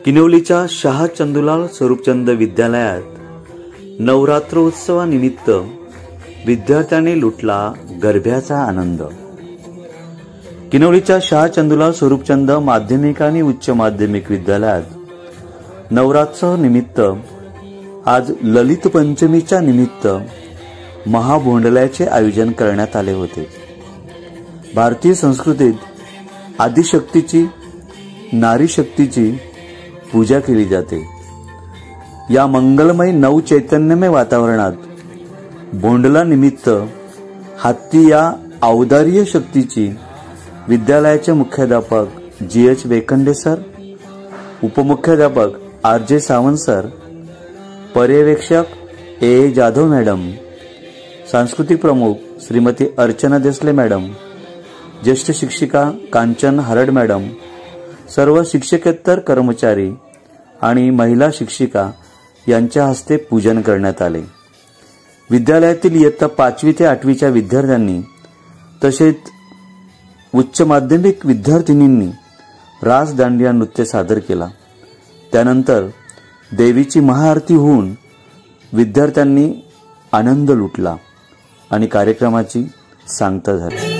किनवलीच्या शाह चंदूलाल स्वरूपचंद विद्यालयात नवरात्रोत्सवानिमित्त विद्यार्थ्यांनी लुटला गरब्याचा आनंद। किनवलीच्या शाह चंदूलाल स्वरूपचंद माध्यमिक आणि उच्च माध्यमिक विद्यालयात नवरात्रोत्सव निमित्त आज ललित पंचमीच्या निमित्त महाभोंडल्याचे आयोजन करण्यात आले होते। भारतीय संस्कृतीत आदिशक्तीची नारी शक्तीची पूजा केली जाते। या मंगलमय नवचैतन्यमय वातावरणात भोंडला निमित्त हत्ती या औदार्य शक्तीची विद्यालयाचे मुख्याध्यापक जी.एच. वेखंडे सर, उपमुख्याध्यापक आर.जे. सावंत सर, पर्यवेक्षक ए. जाधव मॅडम, सांस्कृतिक प्रमुख श्रीमती अर्चना देसले मॅडम, ज्येष्ठ शिक्षिका कांचन हरड मॅडम, सर्व शिक्षकेतर कर्मचारी आणि महिला शिक्षिका यांच्या हस्ते पूजन करण्यात आले। विद्यालयातील इयत्ता 5वी ते 8वीच्या विद्यार्थ्यांनी तसेच उच्च माध्यमिक विद्यार्थिनींनी रास दांडिया नृत्य सादर केला। त्यानंतर देवीची महाआरती होऊन विद्यार्थ्यांनी आनंद लुटला आणि कार्यक्रमाची सांगता झाली।